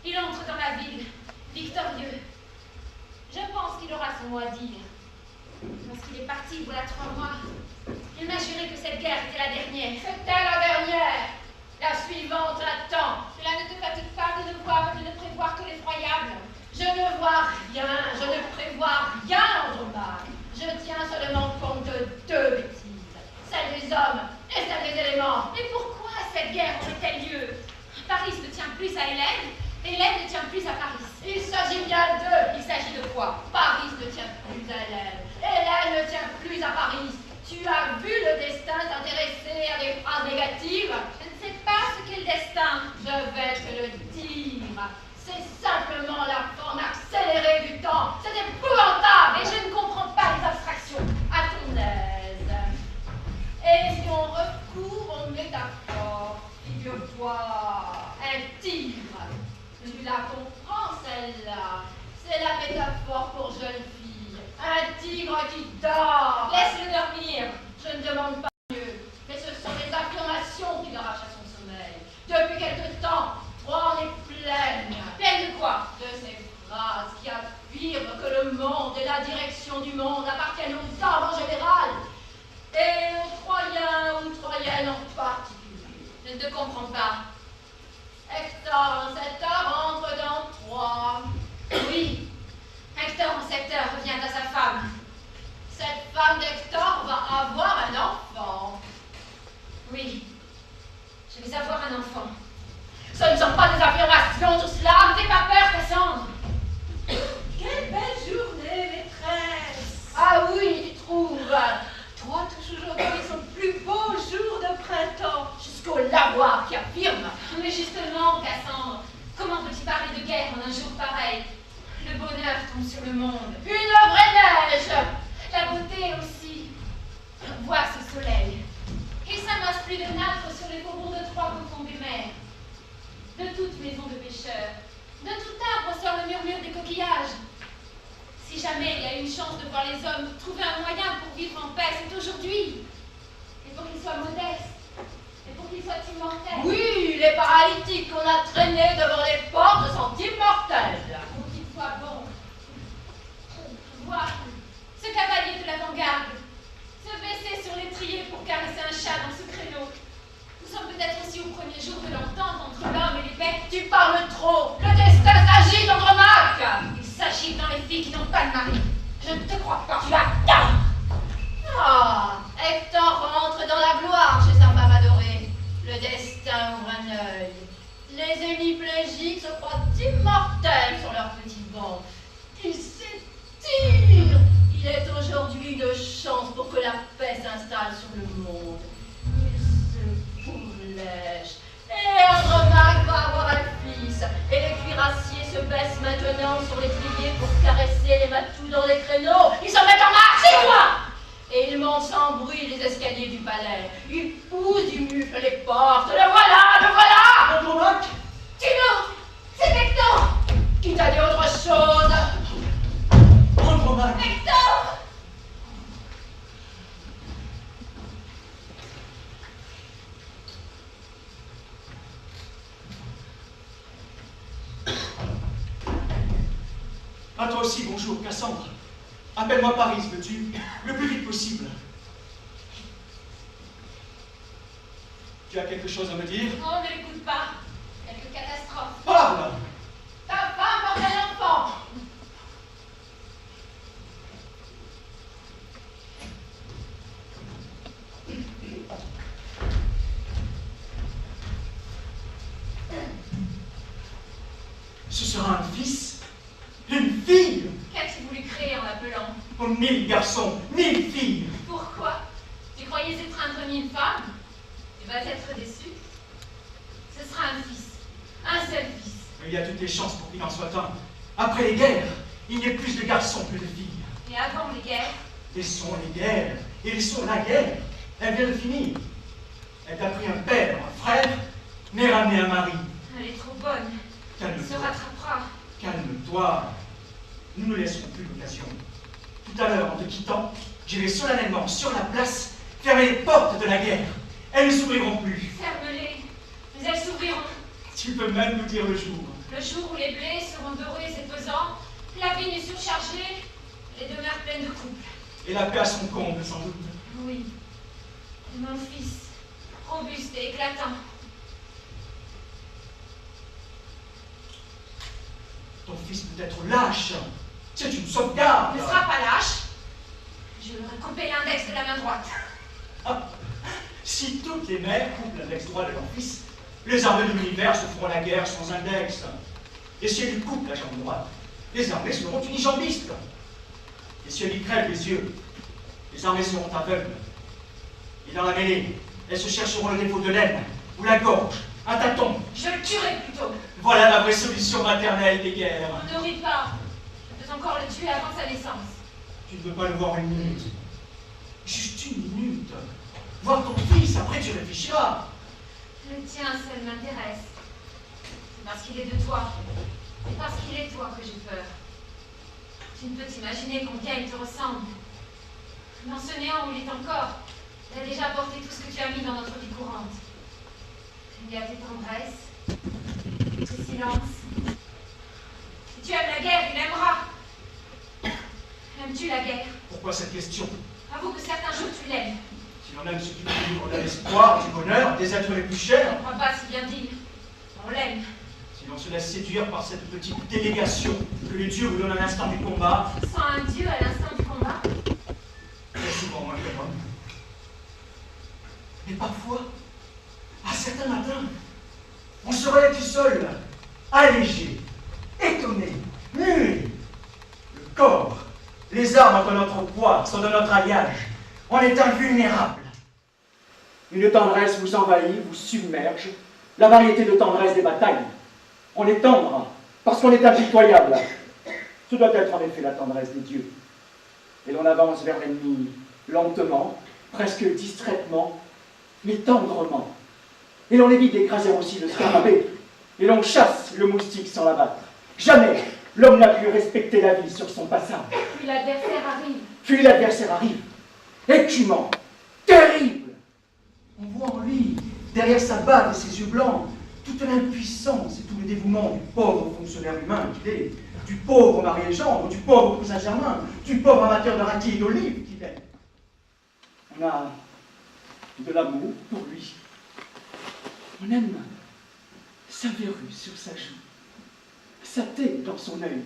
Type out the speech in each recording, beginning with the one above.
Il entre dans la ville, victorieux. Je pense qu'il aura son mot à dire. Lorsqu'il est parti, voilà 3 mois, il m'a juré que cette guerre était la dernière. C'était la dernière. La suivante attend. Cela ne te fatigue pas de ne voir et de ne prévoir que l'effroyable. Je ne vois rien, je ne prévois rien, Andromaque. Je tiens seulement compte de 2 bêtises, celle des hommes et celle des éléments. Mais pourquoi cette guerre aurait-elle lieu? Paris ne tient plus à Hélène, Hélène ne tient plus à Paris. Il s'agit bien d'eux. Il s'agit de quoi? Paris ne tient plus à Hélène, Hélène ne tient plus à Paris. Tu as vu le destin s'intéresser à des phrases négatives? Je ne sais pas ce qu'est le destin. Je vais te le dire. C'est simplement la forme accélérée du temps. C'est épouvantable. Et je ne comprends pas les abstractions. À ton aise. Et si on recourt aux métaphores, figure-toi, un tigre. Tu la comprends, celle-là? C'est la métaphore pour jeune fille. Un tigre qui dort. Laisse-le dormir. Je ne demande pas mieux, mais ce sont les affirmations qui l'arrachent à son sommeil. Depuis quelque temps, Troie en est pleine. Pleine de quoi? De ces phrases qui affirment que le monde et la direction du monde appartiennent aux hommes en général, et aux Troyens ou Troyennes en particulier. Je ne te comprends pas. Hector en 7 heures entre dans Troie. Oui, Hector en 7 heures revient à sa femme. Cette femme d'Hector va avoir un enfant. Oui, je vais avoir un enfant. Ce ne sont pas des affirmations, tout cela. N'aie pas peur, Cassandre. Quelle belle journée, maîtresse! Ah oui, tu trouves? Troie touche aujourd'hui son plus beau jour de printemps. Jusqu'au lavoir qui affirme. Mais justement, Cassandre, comment peux-tu parler de guerre en un jour pareil? Le bonheur tombe sur le monde. Une vraie neige. La beauté aussi. Vois ce soleil. Il s'amasse plus de nacre sur les faubourgs de Troie qu'au fond des mers. De toute maison de pêcheurs, de tout arbre sort le murmure des coquillages. Si jamais il y a une chance de voir les hommes trouver un moyen pour vivre en paix, c'est aujourd'hui. Et pour qu'ils soient modestes, et pour qu'ils soient immortels. Oui, les paralytiques qu'on a traînés devant les portes sont immortels. Pour qu'ils soient bons. Vois, ce cavalier de l'avant-garde, se baisser sur l'étrier pour caresser un chat dans ce créneau. Nous sommes peut-être aussi au premier jour de l'entente entre l'homme et les bêtes. Tu parles trop. Le destin s'agit, Andromaque. Il s'agit dans les filles qui n'ont pas de mari. Je ne te crois pas. Tu as tort. Ah, Hector rentre dans la gloire chez sa femme adorée. Le destin ouvre un œil. Les hémiplégiques se croient immortels sur leur petit banc. Ils s'étirent. Il est aujourd'hui de chance pour que la paix s'installe sur le monde. Ils se pourlèchent. Et Andromaque va avoir un fils. Et les cuirassiers se baissent maintenant sur l'étrier pour caresser les matous dans les créneaux. Ils se mettent en marche, c'est toi! Et ils montent sans bruit les escaliers du palais. Ils poussent du mufle les portes. Le voilà, le voilà! Andromaque! Tino! C'est Hector! Qui t'a dit autre chose? Andromaque! Hector! À toi aussi, bonjour, Cassandre. Appelle-moi Paris, veux-tu? Le plus vite possible. Tu as quelque chose à me dire? Oh, ne l'écoute pas. Quelque catastrophe. Parle! Ta femme porte un enfant! Ce sera un fils? Une fille? Qu'as-tu voulu créer en l'appelant? Oh, 1000 garçons, 1000 filles! Pourquoi? Tu croyais étreindre 1000 femmes? Tu vas être déçu. Ce sera un fils. Un seul fils. Il y a toutes les chances pour qu'il en soit un. Après les guerres, il y a plus de garçons que de filles. Et avant les guerres, Laissons les guerres, et laissons la guerre. Elle vient de finir. Elle t'a pris un père, un frère, mais ramené un mari. elle est trop bonne. Elle se Calme-toi. rattrapera. Calme-toi. Nous ne laisserons plus l'occasion. Tout à l'heure, en te quittant, j'irai solennellement sur la place fermer les portes de la guerre. Elles ne s'ouvriront plus. Ferme-les. Mais elles s'ouvriront. Tu peux même nous dire le jour. Le jour où les blés seront dorés et pesants, la vigne surchargée, les demeures pleines de couples. Et la paix à son comble, sans doute. Oui. Et mon fils, robuste et éclatant. Ton fils peut être lâche. C'est une sauvegarde. Il ne sera pas lâche. Je lui aurai coupé l'index de la main droite. Ah, si toutes les mères coupent l'index droit de leur fils, les armées de l'univers se feront la guerre sans index. Et si elles lui coupent la jambe droite, les armées seront unijambistes. Et si elles lui crèvent les yeux, les armées seront aveugles. Et dans la mêlée, elles se chercheront le défaut de l'aine, ou la gorge, un tâton. Je le tuerai plutôt. Voilà la vraie solution maternelle des guerres. On ne rit pas. Je peux encore le tuer avant sa naissance. Tu ne veux pas le voir une minute. Juste une minute. Voir ton fils, après tu réfléchiras. Le tien seul m'intéresse. C'est parce qu'il est de toi. C'est parce qu'il est toi que j'ai peur. Tu ne peux t'imaginer combien il te ressemble. Dans ce néant où il est encore, il a déjà apporté tout ce que tu as mis dans notre vie courante. Il y a tes tendresses, tes silences. Si tu aimes la guerre, il aimera. Aimes-tu la guerre? Pourquoi cette question? Avoue que certains jours tu l'aimes. Si l'on aime ce qui nous livre de l'espoir, du bonheur, des êtres les plus chers, Je ne crois pas si bien dit. On l'aime. si l'on se laisse séduire par cette petite délégation que les dieux vous donnent à l'instant du combat, Sans un dieu à l'instant du combat. très souvent moins que moi. Mais parfois, à certains matins, on se relève du sol, allégé, étonné, muet. Le corps, les armes de notre poids sont de notre alliage. On est invulnérable. Une tendresse vous envahit, vous submerge, la variété de tendresse des batailles. On est tendre parce qu'on est impitoyable. Ce doit être en effet la tendresse des dieux. Et l'on avance vers l'ennemi lentement, presque distraitement, mais tendrement. Et l'on évite d'écraser aussi le scarabée. Et l'on chasse le moustique sans l'abattre. Jamais l'homme n'a pu respecter la vie sur son passage. Puis l'adversaire arrive. Puis l'adversaire arrive. Écumant, terrible. On voit en lui, derrière sa barbe et ses yeux blancs, toute l'impuissance et tout le dévouement du pauvre fonctionnaire humain qu'il est, du pauvre Marie-Legendre, du pauvre Saint-Germain, du pauvre amateur de raki et d'olive qu'il est. On a de l'amour pour lui. On aime sa verrue sur sa joue, sa tête dans son œil.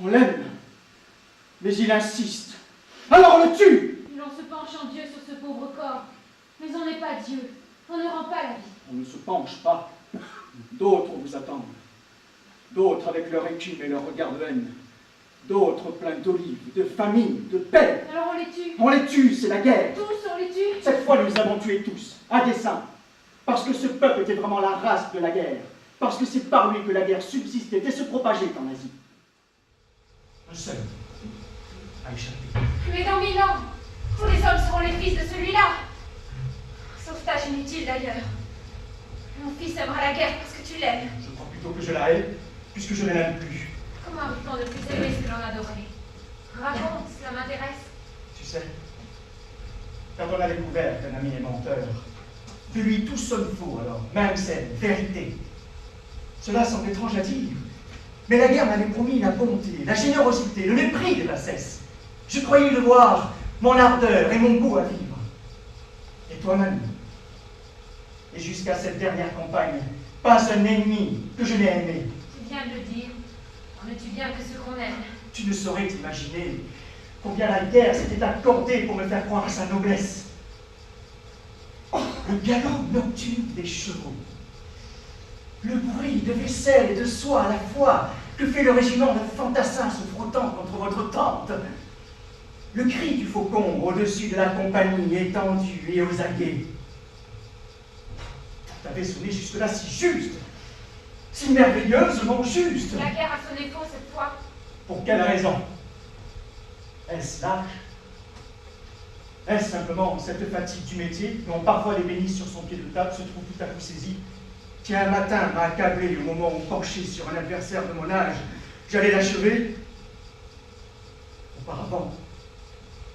On l'aime, mais il insiste. Alors on le tue! Puis l'on se penche en Dieu sur ce pauvre corps. Mais on n'est pas Dieu. On ne rend pas la vie. On ne se penche pas. D'autres vous attendent. D'autres avec leur écume et leur regard de haine. D'autres pleins d'olives, de famine, de paix. Alors on les tue. On les tue, c'est la guerre. Tous on les tue. Cette fois, nous avons tué tous, à dessein. Parce que ce peuple était vraiment la race de la guerre. Parce que c'est par lui que la guerre subsistait et se propageait en Asie. Un seul a échappé. Mais dans 1000 ans, tous les hommes seront les fils de celui-là. Sauvetage inutile d'ailleurs. Mon fils aimera la guerre parce que tu l'aimes. Je crois plutôt que je la hais, puisque je ne l'aime plus. Comment arrive-t-on de plus aimer ce que l'on adorait? Raconte, cela m'intéresse. Tu sais, quand on a découvert qu'un ami est menteur, de lui tout sonne faux alors, même c'est vérité. Cela semble étrange à dire, mais la guerre m'avait promis la bonté, la générosité, le mépris des bassesses. Je croyais devoir mon ardeur et mon goût à vivre. Et toi-même. Et jusqu'à cette dernière campagne, pas un ennemi que je n'ai aimé. Tu viens de le dire. On ne tue bien que ceux qu'on aime. Tu ne saurais t'imaginer combien la guerre s'était accordée pour me faire croire à sa noblesse. Le galop nocturne des chevaux, le bruit de vaisselle et de soie à la fois que fait le régiment de fantassins se frottant contre votre tente, le cri du faucon au-dessus de la compagnie étendue et aux aguets. Tout avait sonné jusque-là si juste, si merveilleusement juste. La guerre a sonné faux cette fois. Pour quelle raison? Est-ce lâche? Est-ce simplement cette fatigue du métier, dont parfois les bénisses sur son pied de table se trouvent tout à coup saisies, qui un matin m'a accablé au moment où, penché sur un adversaire de mon âge, j'allais l'achever? Auparavant,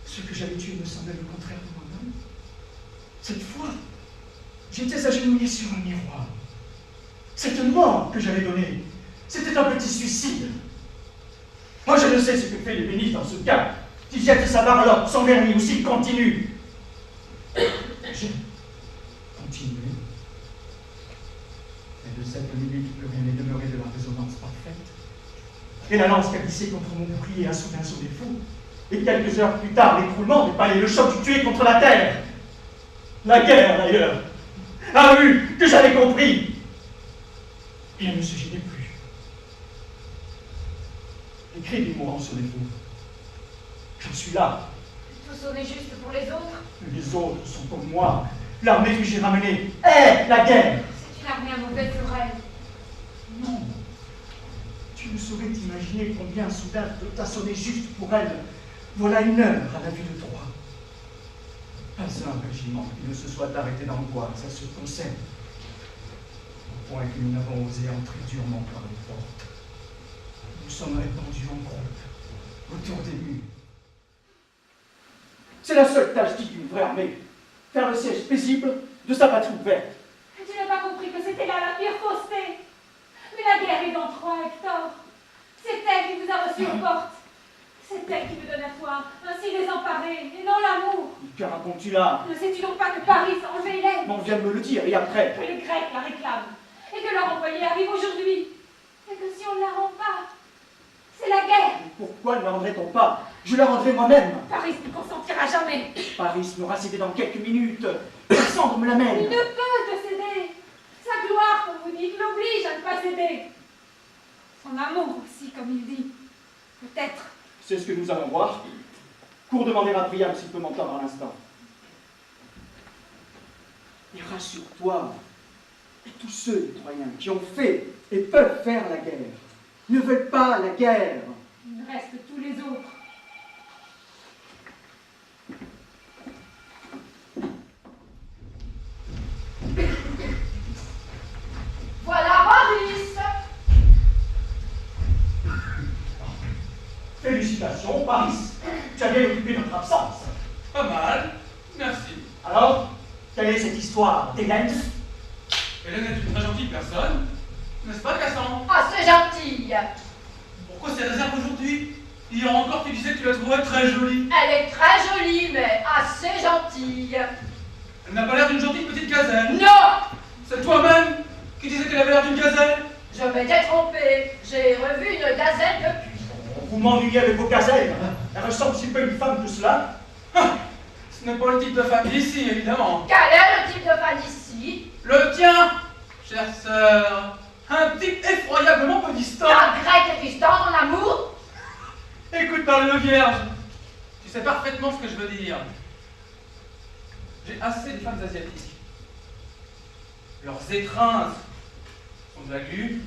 ce que j'avais tué me semblait le contraire de moi-même. Cette fois, j'étais agenouillé sur un miroir. Cette mort que j'avais donnée, c'était un petit suicide. Moi, je ne sais ce que fait le bénite dans ce cas. S'il jette sa barlotte sans vernis ou s'il continue. J'ai continué. Et de cette minute, plus rien n'est demeuré de la résonance parfaite. Et la lance qui a glissé contre mon bouclier a soudain sonné fou. Et quelques heures plus tard, l'écroulement des palais, le choc du tué contre la terre. La guerre, d'ailleurs, a vu que j'avais compris. Et elle ne se gênait plus. Les cris du mourant sonnaient faux. J'en suis là. Tout sonner juste pour les autres. Les autres sont comme moi. L'armée que j'ai ramenée est la guerre. C'est une armée à mauvaise oreille. Non. Tu ne saurais t'imaginer combien soudain t'as sonné juste pour elle. Voilà 1 heure à la vue de Troie. Pas un régiment qui ne se soit arrêté d'angoisse à ce concert. Au point que nous n'avons osé entrer durement par les portes. Nous sommes répandus en groupe, autour des murs. C'est la seule tâche digne d'une vraie armée. Faire le siège paisible de sa patrie ouverte. Tu n'as pas compris que c'était là la pire fausseté. Mais la guerre est dans Troie, Hector. C'est elle qui vous a reçu aux portes. C'est elle qui vous donne la foi, ainsi désemparée, et non l'amour. Que racontes-tu là? Ne sais-tu donc pas que Paris s'est enlevé Hélène? On vient de me le dire, et après? Que les Grecs la réclament, et que leur envoyé arrive aujourd'hui. Et que si on ne la rend pas, c'est la guerre. Pourquoi ne la rendrait-on pas? Je la rendrai moi-même. Paris ne consentira jamais. Paris m'aura cédé dans quelques minutes. Cassandre me l'amène. Il ne peut te céder. Sa gloire, comme vous dites, l'oblige à ne pas céder. Son amour aussi, comme il dit. Peut-être. C'est ce que nous allons voir. Cours demander à Priam s'il peut m'entendre à l'instant. Et rassure-toi, tous ceux, les Troyens, qui ont fait et peuvent faire la guerre, ne veulent pas la guerre. Il reste tous les autres. Voilà Paris. Félicitations, Paris. Tu as bien occupé notre absence. Pas mal, merci. Alors, quelle est cette histoire d'Hélène? Hélène est une très gentille personne, n'est-ce pas, Cassandre? Ah, c'est gentil. Pourquoi ces réserves aujourd'hui? Hier encore, tu disais que tu la trouvais très jolie. Elle est très jolie, mais assez gentille. Elle n'a pas l'air d'une gentille petite gazelle. Non! C'est toi-même qui disais qu'elle avait l'air d'une gazelle. Je m'étais trompée. J'ai revu une gazelle depuis. Vous m'ennuyez avec vos gazelles. Elle ressemble si peu à une femme que cela. Ah, ce n'est pas le type de femme d'ici, évidemment. Quel est le type de femme d'ici? Le tien, chère sœur. Un type effroyablement peu distant. La grecque est distant en amour? Écoute, parle-le vierge. Tu sais parfaitement ce que je veux dire. J'ai assez de femmes asiatiques. Leurs étreintes sont de la glu,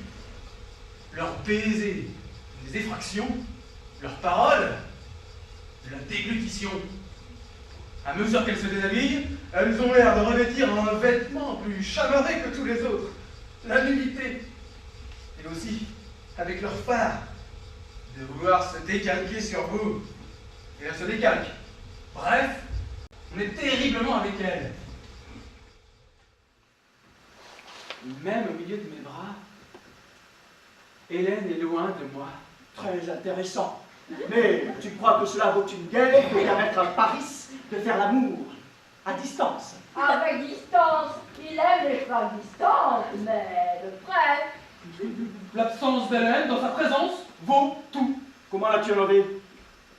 leurs baisers, des effractions, leurs paroles, de la déglutition. À mesure qu'elles se déshabillent, elles ont l'air de revêtir un vêtement plus chamarré que tous les autres, la nudité. Et aussi, avec leur phare, de vouloir se décalquer sur vous. Et elles se décalquent. Bref, on est terriblement avec elles. Même au milieu de mes bras, Hélène est loin de moi. Très intéressant. Mais tu crois que cela vaut une guerre de permettre à Paris de faire l'amour à distance? Avec distance. Il aime les femmes distantes, mais de près. L'absence d'Hélène dans sa présence vaut tout. Comment l'as-tu nommée?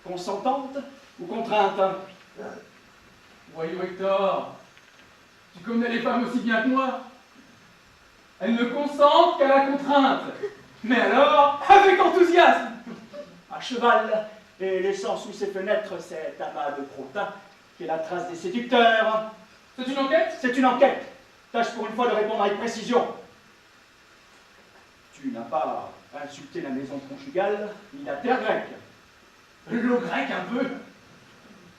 Consentante ou contrainte? Voyons, Hector, tu connais les femmes aussi bien que moi. Elles ne consentent qu'à la contrainte. Mais alors, avec enthousiasme. À cheval, et laissant sous ses fenêtres cet amas de crottin qui est la trace des séducteurs. C'est une enquête? C'est une enquête. Tâche pour une fois de répondre avec précision. Tu n'as pas insulté la maison conjugale ni la terre grecque. L'eau grecque un peu.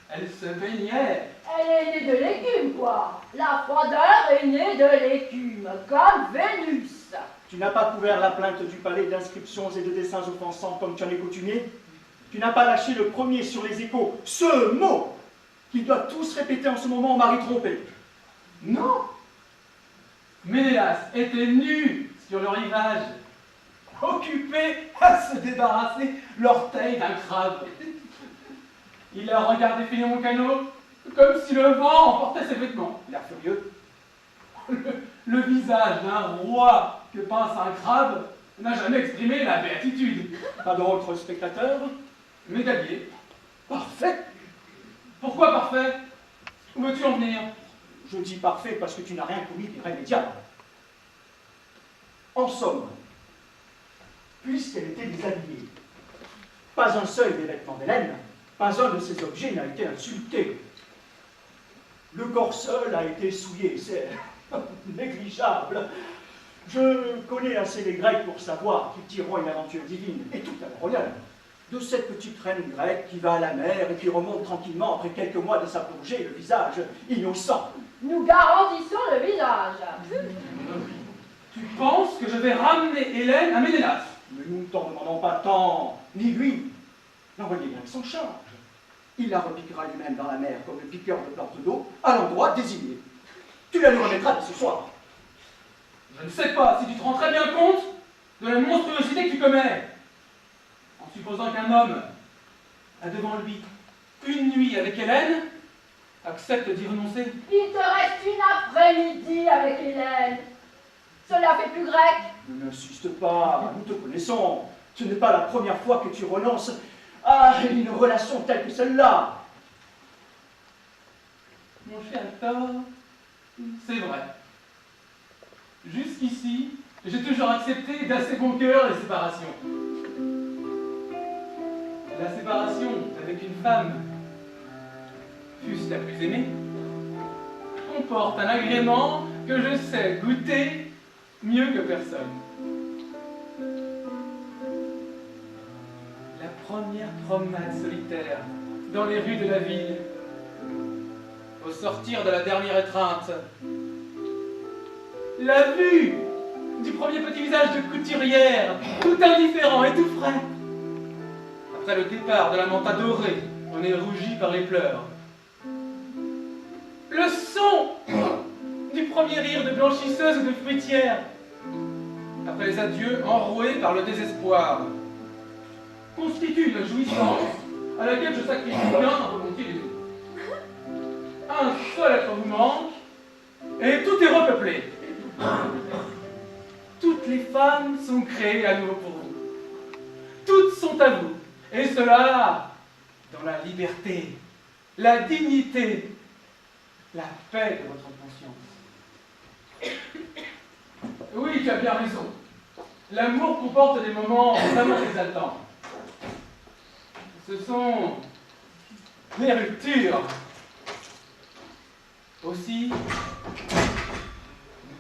Elle se baignait. Elle est née de l'écume, quoi. La froideur est née de l'écume, comme Vénus. Tu n'as pas couvert la plainte du palais d'inscriptions et de dessins offensants comme tu en es coutumier. Tu n'as pas lâché le premier sur les échos ce mot qu'ils doivent tous répéter en ce moment au mari trompé. Non. Ménélas était nu sur le rivage, occupés à se débarrasser l'orteil d'un crabe. Il a regardé filer mon canot comme si le vent emportait ses vêtements. L'air furieux. Le visage d'un roi que pince un crabe n'a jamais exprimé la béatitude. Pas d'autres spectateurs? Médaillé. Parfait. Pourquoi parfait? Où veux-tu en venir? Je dis parfait parce que tu n'as rien commis d'irrémédiable. En somme, puisqu'elle était déshabillée, pas un seul des vêtements d'Hélène, pas un de ces objets n'a été insulté. Le corps seul a été souillé, c'est négligeable. Je connais assez les Grecs pour savoir qu'ils tireront une aventure divine, et tout à la royale, de cette petite reine grecque qui va à la mer et qui remonte tranquillement après quelques mois de sa plongée, le visage innocent. Nous garantissons le visage. Tu penses que je vais ramener Hélène à Ménélas? Mais nous ne t'en demandons pas tant, ni lui. L'envoyé grec s'en charge. Il la repiquera lui-même dans la mer comme le piqueur de plantes d'eau à l'endroit désigné. Tu la lui remettras dès ce soir. Je ne sais pas si tu te rends très bien compte de la monstruosité que tu commets. En supposant qu'un homme a devant lui une nuit avec Hélène, accepte d'y renoncer. Il te reste une après-midi avec Hélène. Cela fait plus grec. N'insiste pas, nous te connaissons. Ce n'est pas la première fois que tu renonces à une relation telle que celle-là. Mon cher Hector, c'est vrai. Jusqu'ici, j'ai toujours accepté d'assez bon cœur les séparations. La séparation avec une femme, fût-ce la plus aimée, comporte un agrément que je sais goûter mieux que personne. La première promenade solitaire dans les rues de la ville, au sortir de la dernière étreinte, la vue du premier petit visage de couturière, tout indifférent et tout frais, après le départ de la manta dorée, on est rougi par les pleurs. Le son du premier rire de blanchisseuse ou de fruitière, après les adieux enroués par le désespoir, constitue une jouissance à laquelle je sacrifie bien volontiers les autres. Un seul être vous manque, et tout est repeuplé. Toutes les femmes sont créées à nouveau pour vous. Toutes sont à vous. Et cela dans la liberté, la dignité, la paix de votre conscience. Oui, tu as bien raison. L'amour comporte des moments vraiment exaltants. Ce sont des ruptures. Aussi, ne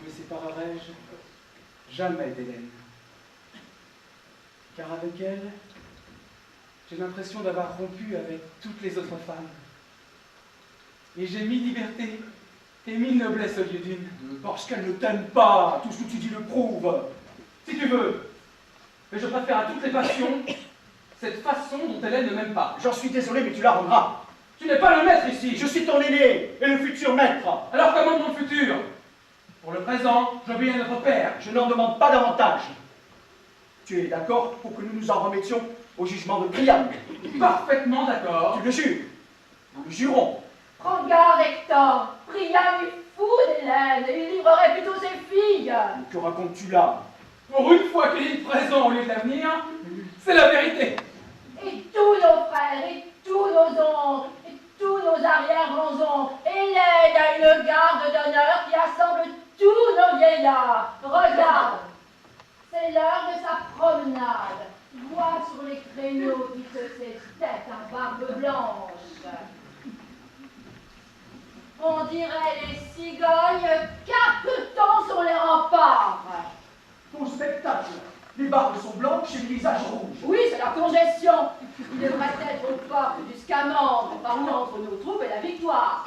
me séparerai-je jamais d'Hélène. Car avec elle, j'ai l'impression d'avoir rompu avec toutes les autres femmes. Et j'ai mis liberté et mis noblesse au lieu d'une. Parce qu'elle ne t'aime pas, tout ce que tu dis le prouve. Si tu veux. Mais je préfère à toutes les passions cette façon dont Hélène ne m'aime pas. J'en suis désolé, mais tu la rendras. Tu n'es pas le maître ici. Je suis ton aîné et le futur maître. Alors commande mon futur. Pour le présent, j'obéis à notre père. Je n'en demande pas davantage. Tu es d'accord pour que nous nous en remettions au jugement de Priam? Parfaitement d'accord. Tu le jures? Nous le jurons. Prends garde, Hector. Priam est fou d'Hélène et il livrerait plutôt ses filles. Que racontes-tu là? Pour une fois qu'il est le présent au lieu de l'avenir, c'est la vérité. Et tous nos frères, et tous nos oncles, et tous nos arrière-grands-oncles, Hélène a une garde d'honneur qui assemble tous nos vieillards. Regarde, c'est l'heure de sa promenade. Vois sur les créneaux qui se s'estètent à barbe blanche. On dirait les cigognes caquetant sur les remparts. Ton spectacle. Les barbes sont blanches et les visages rouges. Oui, c'est la congestion. Il devrait être aux portes du Scamandre, parlant entre nos troupes et la victoire.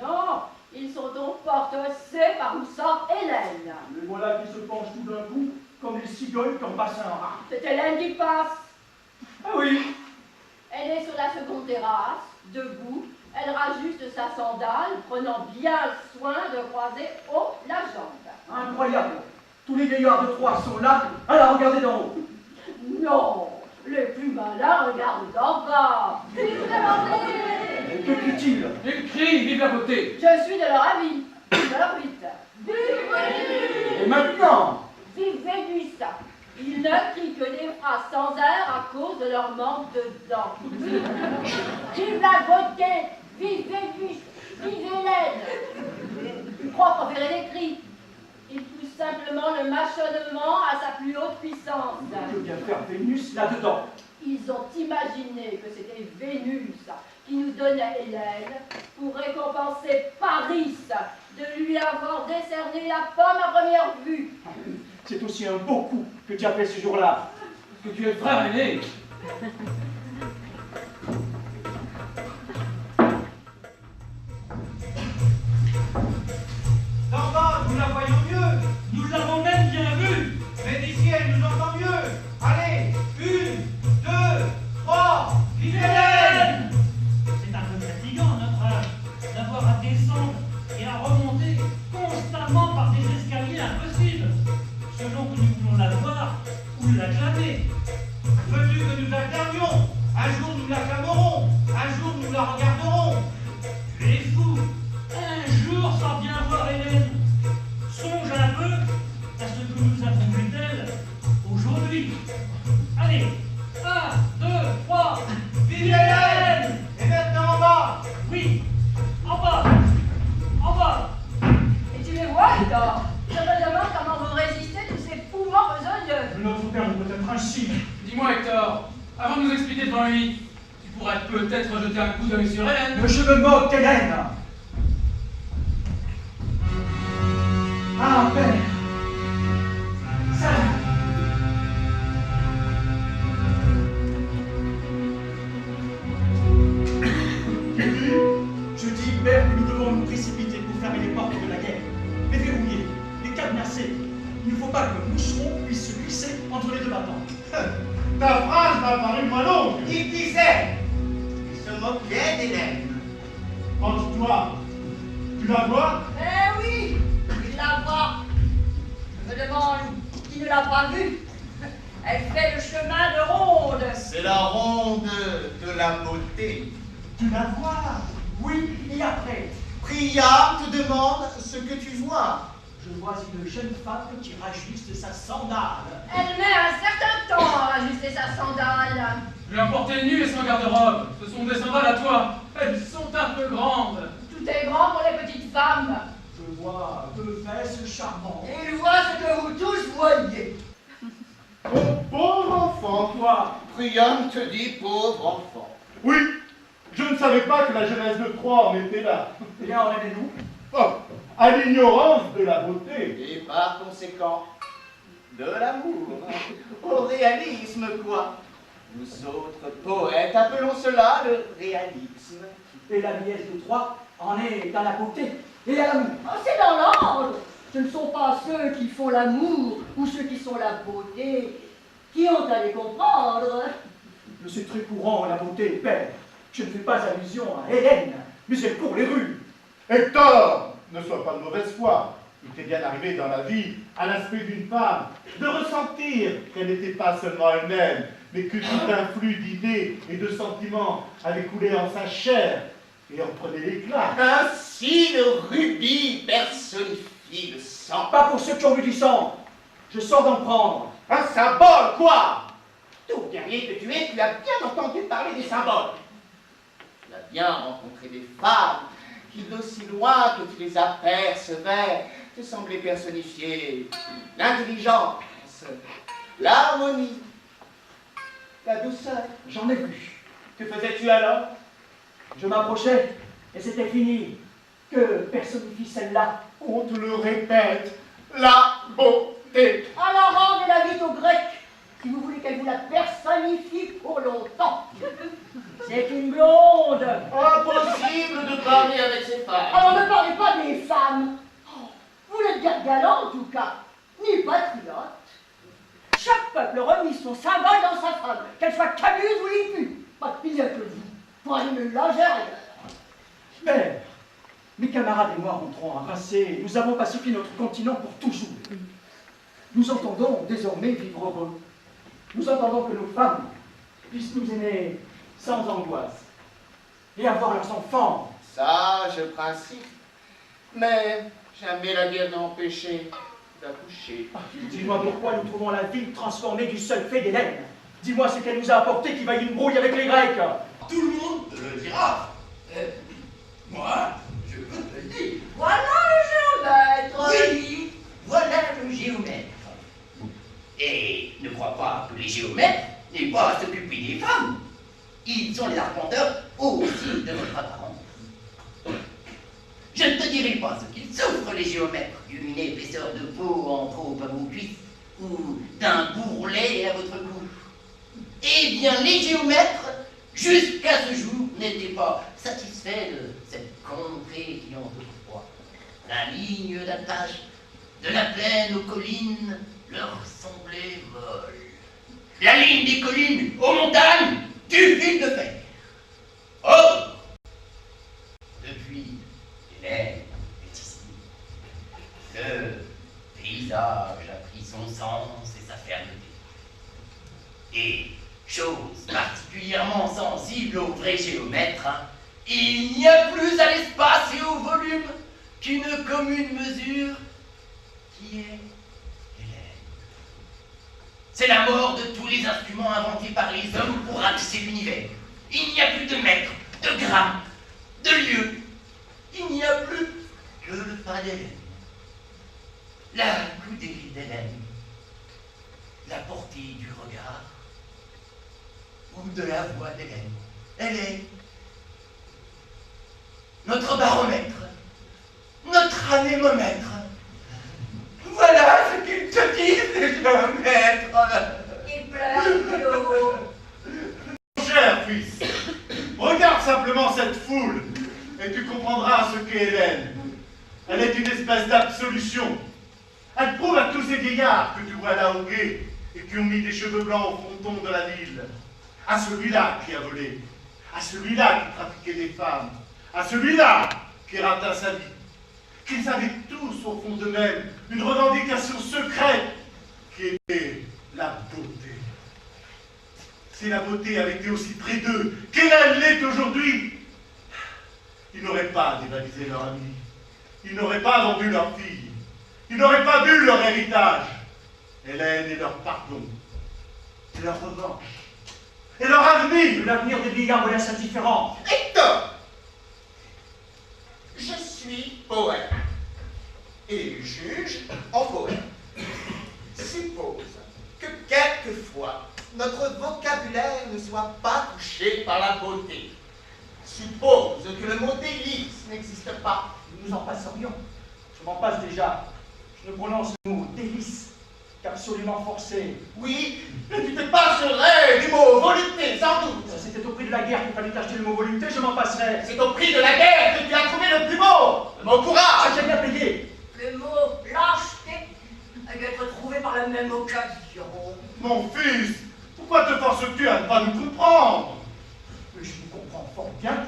Non, ils sont aux portes haussées par où sort Hélène. Les voilà qui se penchent tout d'un coup, comme les cigognes qui ont passé un rat. C'est Hélène qui passe. Ah oui. Elle est sur la seconde terrasse, debout. Elle rajuste sa sandale, prenant bien soin de croiser haut la jambe. Incroyable. Tous les vieillards de Troie sont là à la regarder d'en haut. Non, les plus malins regardent d'en bas. Et que crie-t-il? Il crie, vive la beauté. Je suis de leur avis, de leur vite. Et maintenant? Vive Vénus. Ils ne crient que des phrases sans air à cause de leur manque de dents. Vive la beauté, vive Vénus, vive Hélène. Tu crois proférer des cris? Ils poussent simplement le mâchonnement à sa plus haute puissance. Que vient faire Vénus là-dedans? Ils ont imaginé que c'était Vénus qui nous donnait Hélène pour récompenser Paris de lui avoir décerné la pomme à première vue. C'est aussi un beau coup que tu as fait ce jour-là. Que tu es le frère aîné. D'en bas, nous la voyons mieux. Nous l'avons même bien vu. Mais d'ici, elle nous entend mieux. Allez, 1, 2, 3, vive Hélène! C'est un peu fatigant, notre âge, d'avoir à descendre et à remonter constamment par des escaliers impossibles, selon que nous voulons la voir ou l'acclamer. Veux-tu que nous acclamions? Un jour, nous l'acclamerons. Un jour, nous la regarderons. Tu es fou. Un jour sans bien voir Hélène. Songe un peu à ce que nous avons vu d'elle aujourd'hui. Allez, 1, 2, 3, Vive Hélène! Et maintenant en bas. oui, en bas, en bas. Et tu les vois, Hector? Je me demande comment vous résistez tous ces poumons besogneux. Notre père ne peut être ainsi. Dis-moi, Hector, avant de nous expliquer devant lui, tu pourrais peut-être jeter un coup d'œil sur Hélène. Mais je me moque d'Hélène. Ah, père. Ça. Je dis, père, que nous devons nous précipiter pour fermer les portes de la guerre. Les verrouiller, les cadenasser. Il ne faut pas que Moucheron puisse se glisser entre les deux battants. Ta phrase m'a paru moins longue. Il disait, il se moquait d'Hélène. Penche-toi. Tu la vois? Eh oui, il la voit. Je me demande qui ne l'a pas vue. Elle fait le chemin de ronde. C'est la ronde de la beauté. Tu la vois? Oui, et après? Priam te demande ce que tu vois. Je vois une jeune femme qui rajuste sa sandale. Elle met un certain temps à ajuster sa sandale. Je l'ai emporté nue et sans garde-robe. Ce sont des sandales à toi. Elles sont un peu grandes. Tout est grand pour les petites femmes. Je vois deux fesses charmantes. Et il voit ce que vous tous voyez. Mon pauvre enfant, Toi, Priam te dit pauvre enfant. Oui, je ne savais pas que la jeunesse de Troie en était là. eh bien, enlèvez-nous. Oh, à l'ignorance de la beauté. Et par conséquent, de l'amour. Au réalisme, quoi. Nous autres poètes appelons cela le réalisme. Et la nièce de Troie en est à la beauté et à l'amour. Oh, c'est dans l'ordre. Ce ne sont pas ceux qui font l'amour ou ceux qui sont la beauté qui ont à les comprendre. Mais c'est très courant, la beauté, père. Je ne fais pas allusion à Hélène, mais elle court les rues. Hector, ne sois pas de mauvaise foi. Il t'est bien arrivé dans la vie, à l'aspect d'une femme, de ressentir qu'elle n'était pas seulement elle-même, mais que tout un flux d'idées et de sentiments avait coulé en sa chair et en prenait l'éclat. Ainsi le rubis personnifie le sang. Pas pour ceux qui ont vu du sang. Je sors d'en prendre. Un symbole, quoi? Tout guerrier que tu es, tu as bien entendu parler des symboles. Tu as bien rencontré des femmes qui, d'aussi loin que tu les apercevais, te semblaient personnifier l'intelligence, l'harmonie, la douceur. J'en ai vu. Que faisais-tu alors? Je m'approchais et c'était fini. Que personnifie celle-là? On te le répète, la beauté. Alors rendez la vie aux Grecs, si vous voulez qu'elle vous la personnifie pour longtemps. C'est une blonde. Impossible de parler avec ces femmes. Alors ne parlez pas des femmes. Oh, vous n'êtes guère galant en tout cas, ni patriote. Chaque peuple remis son symbole dans sa femme, qu'elle soit Camuse ou Lipu. Pas pire que vous, pour aller me loger ailleurs. Père, mes camarades et moi rentrons embrassés. Nous avons pacifié notre continent pour toujours. Nous entendons désormais vivre heureux. Nous entendons que nos femmes puissent nous aimer sans angoisse et avoir leurs enfants. Sage principe. Mais jamais la guerre n'a empêché d'accoucher. Dis-moi pourquoi nous trouvons la ville transformée du seul fait d'Hélène. Dis-moi ce qu'elle nous a apporté qui vaille une brouille avec les Grecs. Tout le monde te le dira. Moi, je peux te le dire. Voilà le géomètre. Oui, voilà le géomètre. Et ne crois pas que les géomètres n'aient pas à s'occuper des femmes. Ils sont les arpenteurs aussi de votre apparence. Je ne te dirai pas ce qu'ils souffrent, les géomètres, d'une épaisseur de peau en trop à vos cuisses, ou d'un bourrelet à votre cou. Eh bien, les géomètres, jusqu'à ce jour, n'étaient pas satisfaits de cette contrée qui autrefois. La ligne d'attache de la plaine aux collines leur semblait molle. La ligne des collines aux montagnes du fil de fer. Or, depuis Hélène est ici, le paysage a pris son sens et sa fermeté. Et, chose particulièrement sensible aux vrais géomètres, il n'y a plus à l'espace et au volume qu'une commune mesure qui est Hélène. C'est la mort de tous les instruments inventés par les hommes pour ratisser l'univers. Il n'y a plus de mètres, de grammes, de lieues. Il n'y a plus que le pas d'Hélène. La coudée d'Hélène, la portée du regard, ou de la voix d'Hélène. Elle est notre baromètre, notre anémomètre. Voilà ce qu'ils te disent, les géomètres. Il pleure, Milo. Mon cher fils, regarde simplement cette foule et tu comprendras ce qu'est Hélène. Elle est une espèce d'absolution. Elle prouve à tous ces vieillards que tu vois là au guet et qui ont mis des cheveux blancs au fronton de la ville. À celui-là qui a volé, à celui-là qui trafiquait des femmes, à celui-là qui rata sa vie, qu'ils avaient tous au fond d'eux-mêmes une revendication secrète qui était la beauté. Si la beauté avait été aussi près d'eux qu'elle l'est aujourd'hui, ils n'auraient pas dévalisé leur ami, ils n'auraient pas vendu leur fille, ils n'auraient pas bu leur héritage, Hélène et leur pardon, et leur revanche. Et leur avenir. L'avenir des vieillards vous laisse indifférent. Hector, je suis poète et juge en poète. Suppose que quelquefois notre vocabulaire ne soit pas touché par la beauté. Suppose que le mot délice n'existe pas. Nous en passerions. Je m'en passe déjà. Je ne prononce le mot délice qu'absolument forcé. Oui, mais tu te passerais du mot volupté, sans doute. C'était au prix de la guerre qu'il fallait acheter le mot volupté, je m'en passerai. C'est au prix de la guerre que tu as trouvé le plus beau, le mot courage. J'ai bien payé. Le mot lâcheté a dû être trouvé par la même occasion. Mon fils, pourquoi te forces-tu à ne pas nous comprendre? Mais je vous comprends fort bien.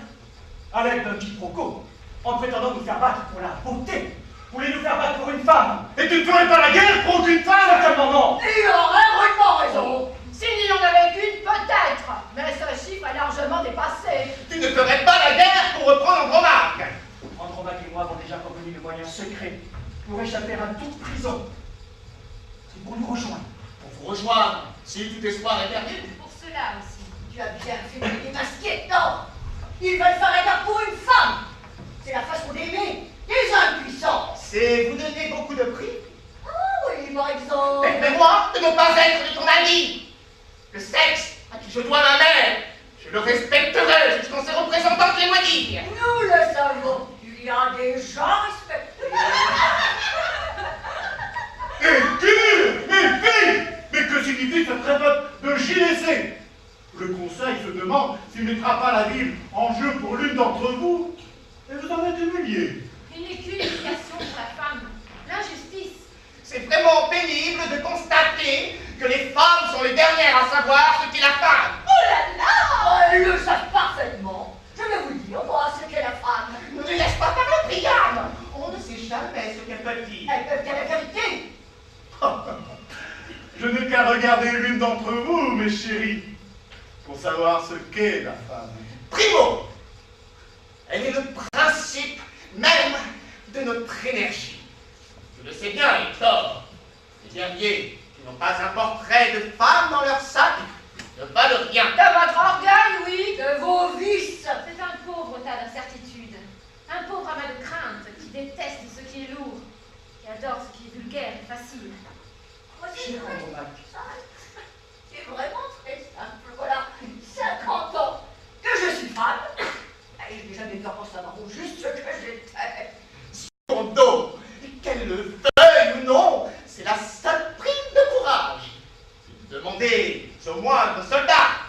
À l'aide d'un quiproquo, en prétendant nous faire battre pour la beauté. Vous voulez nous faire battre pour une femme? Et tu ne ferais pas la guerre pour aucune femme? Certainement non. Il aurait rudement raison. S'il n'y en avait qu'une, peut-être, mais ce chiffre est largement dépassé. Tu ne ferais pas la guerre pour reprendre Andromaque. Andromaque et moi avons déjà convenu le moyen secret pour échapper à toute prison. C'est pour nous rejoindre. Pour vous rejoindre, si tout espoir est perdu. Pour cela aussi. Tu as bien fait de les démasquer, non. Ils veulent faire la guerre pour une femme. C'est la façon d'aimer des impuissants. C'est vous donner beaucoup de prix. Ah oui, par exemple. Permets-moi de ne pas être de ton avis. Le sexe à qui je dois ma mère, je le respecterai jusqu'en ses représentants les mois dire. Nous le savons. Il y a des gens respectés. Et fille! Mais que signifie cette révolte de JDC? Le conseil se demande s'il ne mettra pas la ville en jeu pour l'une d'entre vous. Et vous en êtes humilié. Il n'est qu'une humiliation pour la femme. L'injustice. C'est vraiment pénible de constater que les femmes sont les dernières à savoir ce qu'est la femme. Oh là là. Ils le savent parfaitement. Je vais vous dire, moi, ce qu'est la femme. Ne les laisse pas parler, Priam. On ne sait jamais ce qu'elle peut dire. Elles peuvent dire la vérité. Je n'ai qu'à regarder l'une d'entre vous, mes chéris, pour savoir ce qu'est la femme. Primo, elle est le principe même de notre énergie. Tu le sais bien, Hector. Les guerriers qui n'ont pas un portrait de femme dans leur sac ne valent rien. De votre orgueil, oui, de vos vices. C'est un pauvre tas d'incertitudes. Un pauvre amas de crainte qui déteste ce qui est lourd, qui adore ce qui est vulgaire et facile. Oh, c'est vrai. C'est vraiment très simple. Voilà, 50 ans que je suis femme. Et je n'ai jamais pu en savoir juste ce que j'étais. Son dos, qu'elle le veuille ou non, c'est la seule prime de courage. Demandez au moindre soldat.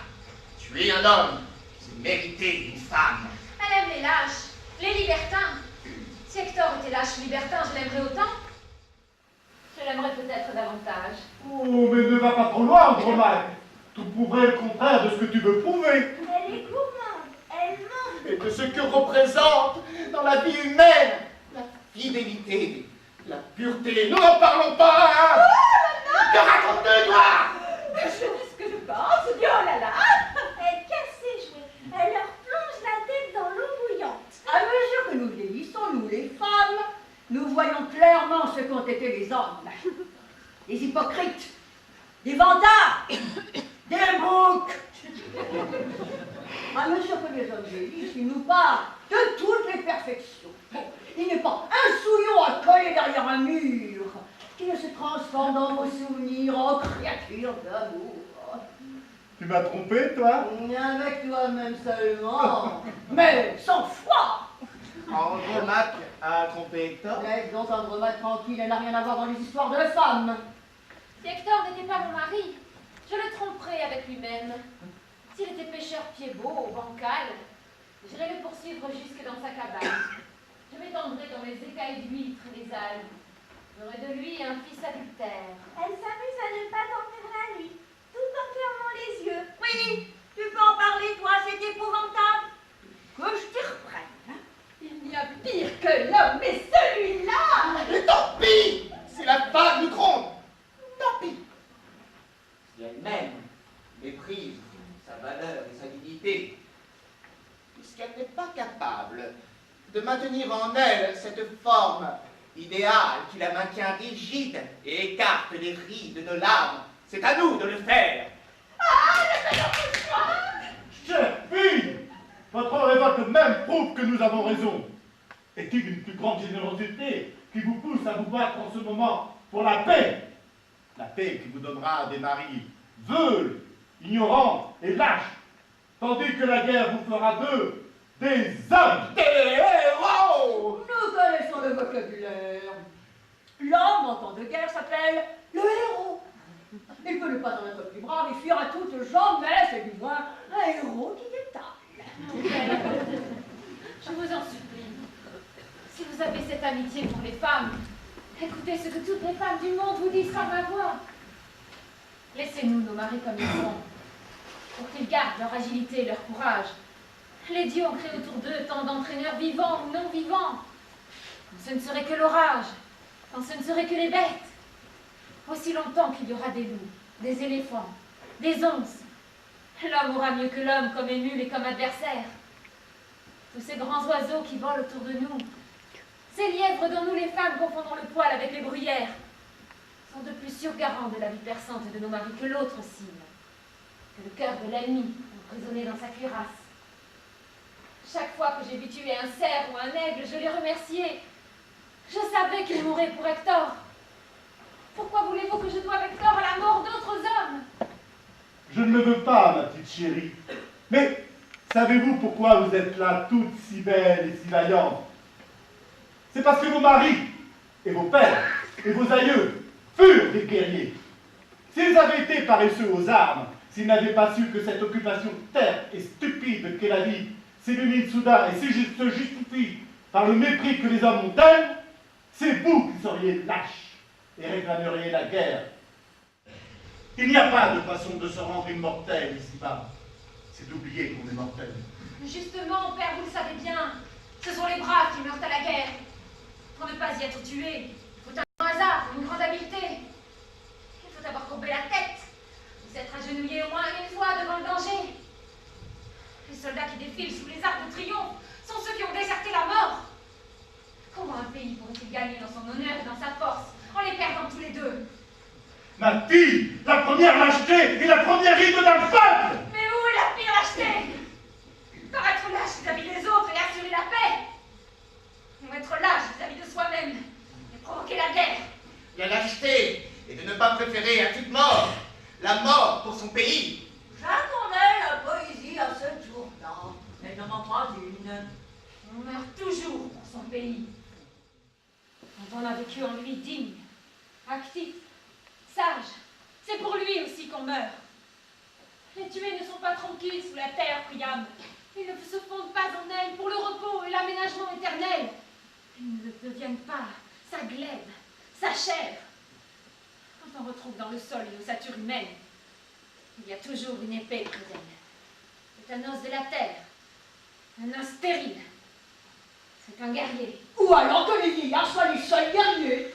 Tu es un homme qui méritait une femme. Elle aime les lâches, les libertins. Si Hector était lâche ou libertin, je l'aimerais autant. Je l'aimerais peut-être davantage. Oh, mais ne va pas trop loin, Andromaque. Tu prouverais le contraire de ce que tu veux prouver. Elle est gourmande, elle mange. Et de ce que représente dans la vie humaine la fidélité, la pureté. Nous n'en parlons pas, hein. Que racontes-tu, toi? Je dis ce que je pense, dis oh là là. Elle casse ses jouets, elle leur plonge la tête dans l'eau bouillante. À mesure que nous vieillissons, nous les femmes, nous voyons clairement ce qu'ont été les hommes. Des hypocrites, des vantards, des boucs. À mesure que les hommes vieillissent, ils nous parlent de toutes les perfections. Il n'est pas un souillon à coller derrière un mur qui ne se transforme dans vos souvenirs en créatures d'amour. Tu m'as trompé, toi? Avec toi-même seulement, mais sans foi. Andromaque a trompé Hector. Laisse donc Andromaque tranquille, elle n'a rien à voir dans les histoires de femmes. Si Hector n'était pas mon mari, je le tromperais avec lui-même. S'il était pêcheur pied-beau, bancal, j'irais le poursuivre jusque dans sa cabane. Je m'étendrais dans les écailles d'huîtres et les algues. J'aurais de lui un fils adultère. Elle s'amuse à ne pas dormir la nuit, tout en fermant les yeux. Oui, tu peux en parler, toi, c'est épouvantable. Que je t'y reprenne. Hein? Il n'y a pire que l'homme, mais celui-là. Mais tant pis, si la femme nous trompe. Tant pis. Si elle-même méprise sa valeur et sa dignité, puisqu'elle n'est pas capable de maintenir en elle cette forme idéale qui la maintient rigide et écarte les rides de l'âme, c'est à nous de le faire. Chère fille, votre révolte même prouve que nous avons raison. Est-il une plus grande générosité qui vous pousse à vous battre en ce moment pour la paix? La paix qui vous donnera des maris veules, ignorants et lâches, tandis que la guerre vous fera d'eux des hommes. Des héros! Nous connaissons le vocabulaire. L'homme, en temps de guerre, s'appelle le héros. Il peut ne pas en être plus brave et fuir à toutes jambes, mais c'est du moins un héros qui détaille. Je vous en supplie, si vous avez cette amitié pour les femmes, écoutez ce que toutes les femmes du monde vous disent par ma voix. Laissez-nous nos maris comme ils sont, pour qu'ils gardent leur agilité et leur courage. Les dieux ont créé autour d'eux tant d'entraîneurs vivants ou non vivants. Quand ce ne serait que l'orage, quand ce ne serait que les bêtes. Aussi longtemps qu'il y aura des loups, des éléphants, des onces, l'homme aura mieux que l'homme comme émule et comme adversaire. Tous ces grands oiseaux qui volent autour de nous, ces lièvres dont nous les femmes confondons le poil avec les bruyères, sont de plus sûrs garants de la vie perçante de nos maris que l'autre cible, que le cœur de l'ennemi emprisonné dans sa cuirasse. Chaque fois que j'ai vu tuer un cerf ou un aigle, je les remerciais. Je savais qu'ils mourraient pour Hector. Pourquoi voulez-vous que je doive Hector à la mort d'autres hommes? Je ne le veux pas, ma petite chérie. Mais savez-vous pourquoi vous êtes là, toutes si belles et si vaillantes? C'est parce que vos maris, et vos pères, et vos aïeux furent des guerriers. S'ils avaient été paresseux aux armes, s'ils n'avaient pas su que cette occupation terre et stupide qu'est la vie s'illumine soudain et se justifie par le mépris que les hommes ont d'elle, c'est vous qui seriez lâches et réclameriez la guerre. Il n'y a pas de façon de se rendre immortel ici-bas. C'est d'oublier qu'on est mortel. Justement, père, vous le savez bien, ce sont les braves qui meurent à la guerre. Pour ne pas y être tués, il faut un hasard, une grande habileté. Il faut avoir courbé la La fille, la première lâcheté et la première ride d'un peuple. Mais où est la pire lâcheté? Paraître lâche vis-à-vis des autres et assurer la paix, ou être lâche vis-à-vis de soi-même et provoquer la guerre? La lâcheté est de ne pas préférer à toute mort la mort pour son pays. J'attendais la poésie à ce tournant, mais il n'en manque pas une. On meurt toujours pour son pays. Quand on a vécu en lui digne, actif, sage, c'est pour lui aussi qu'on meurt. Les tués ne sont pas tranquilles sous la terre, Priam. Ils ne se fondent pas en elle pour le repos et l'aménagement éternel. Ils ne deviennent pas sa glaive, sa chair. Quand on retrouve dans le sol une ossature humaine, il y a toujours une épée près d'elle. C'est un os de la terre, un os stérile. C'est un guerrier. Ou alors que les vieillards soient les seuls guerriers.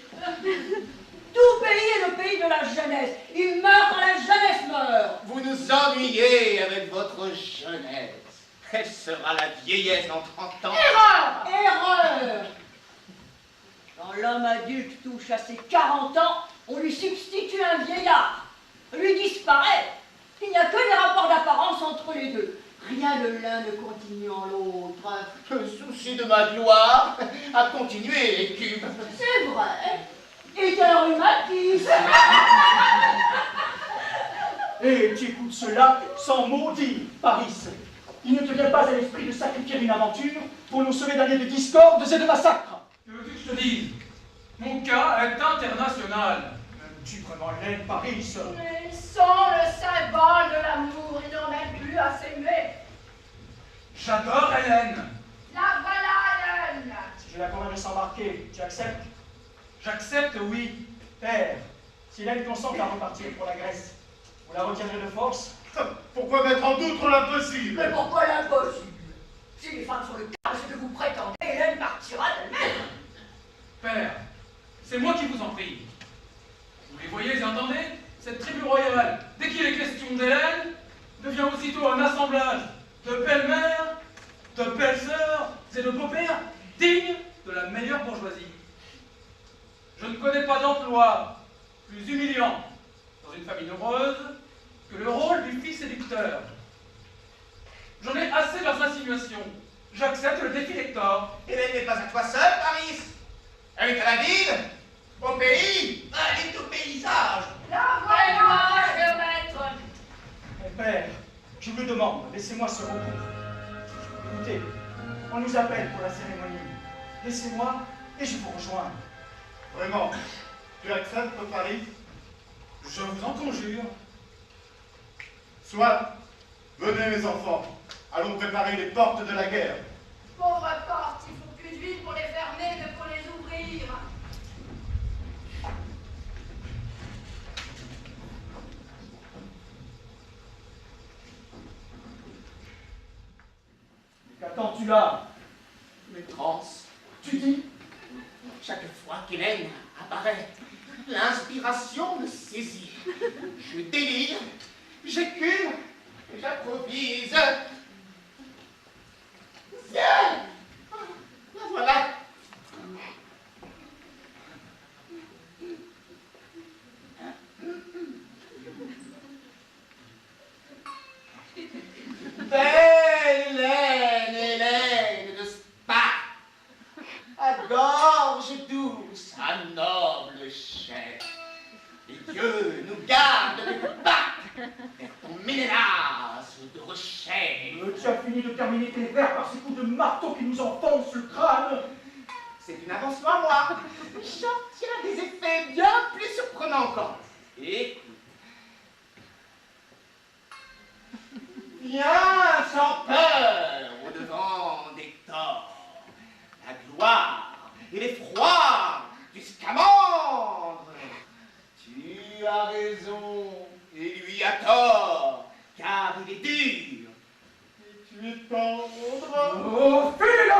Tout pays est le pays de la jeunesse. Il meurt quand la jeunesse meurt. Vous nous ennuyez avec votre jeunesse. Quelle sera la vieillesse dans 30 ans? Erreur! Erreur! Quand l'homme adulte touche à ses 40 ans, on lui substitue un vieillard. Lui disparaît. Il n'y a que des rapports d'apparence entre les deux. Rien de l'un ne continue en l'autre. Le souci de ma gloire a continué les cubes. C'est vrai. Et un rhumatisme. Et tu écoutes cela sans maudire, Paris. Il ne te vient pas à l'esprit de sacrifier une aventure pour nous sauver d'années de discordes et de massacres. Que veux-tu que je te dise? Mon cas est international. Tu vraiment l'aime, Paris. Ils sont le symbole de l'amour, ils n'en aiment plus à s'aimer. J'adore Hélène. La voilà, Hélène. Si je la convainc de s'embarquer, tu acceptes? J'accepte, oui. Père, si elle consent à repartir pour la Grèce, vous la retiendrez de force? Pourquoi mettre en doute l'impossible? Mais pourquoi l'impossible? Si les femmes sont le cas de ce que vous prétendez, Hélène partira d'elle-même. Père, c'est moi qui vous en prie. Vous les voyez et entendez? Cette tribu royale, dès qu'il est question d'Hélène, devient aussitôt un assemblage de belles-mères, de belles-sœurs et de beaux-pères dignes de la meilleure bourgeoisie. Je ne connais pas d'emploi plus humiliant dans une famille nombreuse que le rôle du fils séducteur. J'en ai assez de leurs insinuations. J'accepte le défi d'Hector. Hélène n'est pas à toi seule, Paris. Elle est à la ville, au pays. Elle est au paysage. La voilà, géomètre. Mon père, je vous le demande, laissez-moi ce repos. Écoutez, on nous appelle pour la cérémonie. Laissez-moi et je vous rejoins. Vraiment, tu acceptes, Paris? Je vous en conjure. Soit, venez mes enfants, allons préparer les portes de la guerre. Pauvre porte, il faut plus d'huile pour les fermer que pour les ouvrir. Qu'attends-tu là? Une transe. Tu dis? Chaque fois qu'Hélène apparaît, l'inspiration me saisit. Je délire, j'écume, j'improvise. Tiens! La voilà! Belle Hélène, Hélène de Sparte, à gorge douce, à noble chair. Et Dieu nous garde de combattre vers ton Ménélas de recherche. Tu as fini de terminer tes vers par ces coups de marteau qui nous enfoncent le crâne. C'est une invention à moi. J'en tiens des effets bien plus surprenants encore. Et viens sans peur au-devant d'Hector. La gloire et l'effroi du Scamandre. Tu as raison et lui a tort, car il est dur. Et tu es tendre. Oh, file!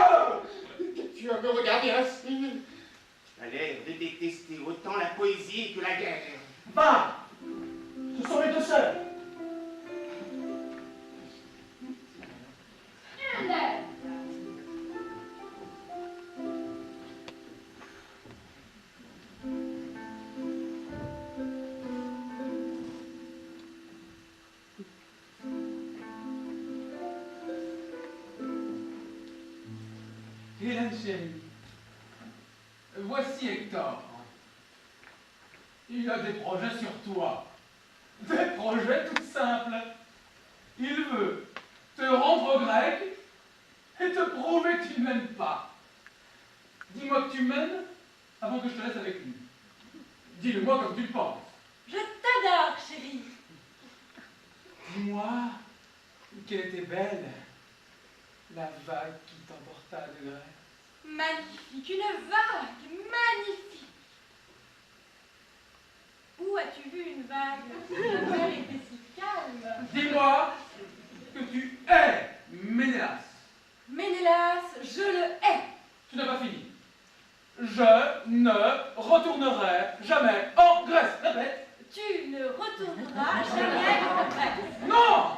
Tu as me regardé ainsi. Tu as l'air de détester autant la poésie que la guerre. Va! Ce sont mes deux sœurs. Hélène! Hélène chérie, voici Hector. Il a des projets sur toi. Des projets tout simples. Il veut te rendre grec et te prouver que tu ne m'aimes pas. Dis-moi que tu m'aimes avant que je te laisse avec lui. Dis-le-moi comme tu le penses. Je t'adore, chérie. Dis-moi qu'elle était belle, la vague qui t'emporta de Grèce. Magnifique, une vague, magnifique. Où as-tu vu une vague? La mer était si calme. Dis-moi que tu hais Ménélas. Ménélas, je le hais. Tu n'as pas fini. Je ne retournerai jamais en Grèce. Répète. Tu ne retourneras jamais en Grèce. Non!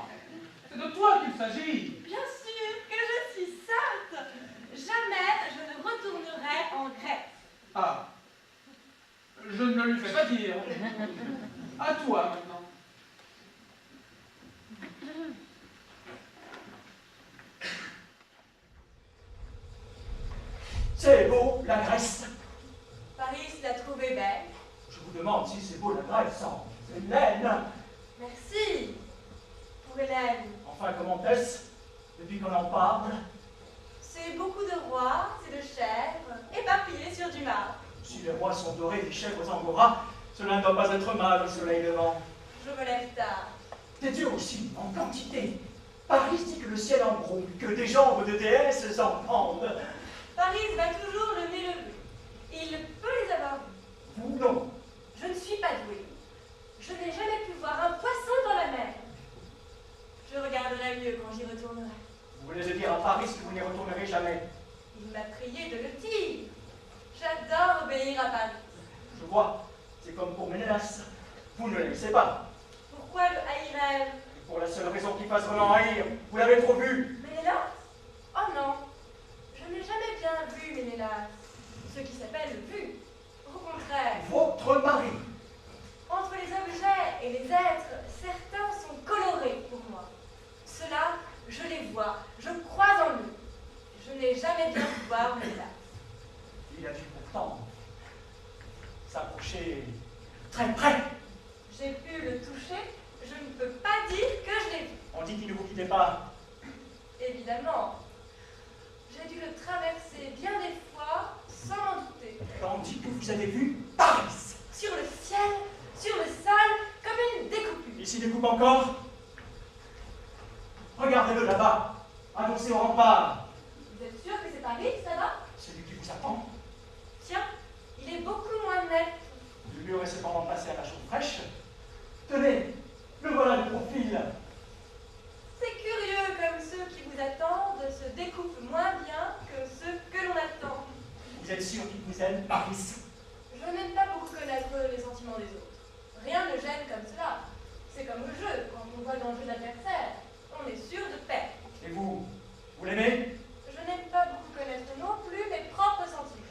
C'est de toi qu'il s'agit. Bien sûr que je suis sainte. Jamais je ne retournerai en Grèce. Ah. Je ne le lui fais pas dire. À toi maintenant. C'est beau, la Grèce. Paris l'a trouvée belle. Je vous demande si c'est beau, la Grèce. Hein. C'est Hélène. Merci. Pour Hélène. Enfin, comment est-ce, depuis qu'on en parle? C'est beaucoup de rois et de chèvres éparpillés sur du marbre. Si les rois sont dorés, les chèvres angora, cela ne doit pas être mal au soleil levant. Je me lève tard. Des dieux aussi, en quantité. Paris dit que le ciel en groupe, que des jambes de déesses en pendent. Paris va toujours le nez levé. Il peut les avoir vus. Vous, non. Je ne suis pas douée. Je n'ai jamais pu voir un poisson dans la mer. Je regarderai mieux quand j'y retournerai. Vous voulez dire à Paris que vous n'y retournerez jamais? Il m'a prié de le dire. J'adore obéir à Paris. Je vois, c'est comme pour Ménélas. Vous ne l'aimez pas. Pourquoi le haïrais-je? Pour la seule raison qu'il fasse vraiment haïr. Vous l'avez trop vu. Ménélas? Oh non. Je n'ai jamais bien vu Ménélas. Ce qui s'appelle vu. Au contraire. Votre mari. Entre les objets et les êtres, certains sont colorés pour moi. Ceux-là, je les vois, je crois en eux. Je n'ai jamais bien pu voir Ménélas. Il a dû pourtant s'approcher très près. J'ai pu le toucher, je ne peux pas dire que je l'ai vu. On dit qu'il ne vous quittait pas. Évidemment. J'ai dû le traverser bien des fois sans en douter. Tandis que vous avez vu Paris. Sur le ciel, sur le sol, comme une découpure. Il s'y découpe encore. Regardez-le là-bas, annoncé au rempart. Vous êtes sûr que c'est Paris, ça va? Celui qui vous attend. Tiens, il est beaucoup moins net. Le mur est cependant passé à la chaude fraîche. Tenez, le voilà de profil. C'est curieux comme ceux qui vous attendent se découpent moins bien que ceux que l'on attend. Vous êtes sûr qu'il vous aime, Paris? Je n'aime pas beaucoup connaître les sentiments des autres. Rien ne gêne comme cela. C'est comme au jeu, quand on voit dans le jeu d'adversaire. On est sûr de perdre. Et vous l'aimez? Je n'aime pas beaucoup connaître non plus mes propres sentiments.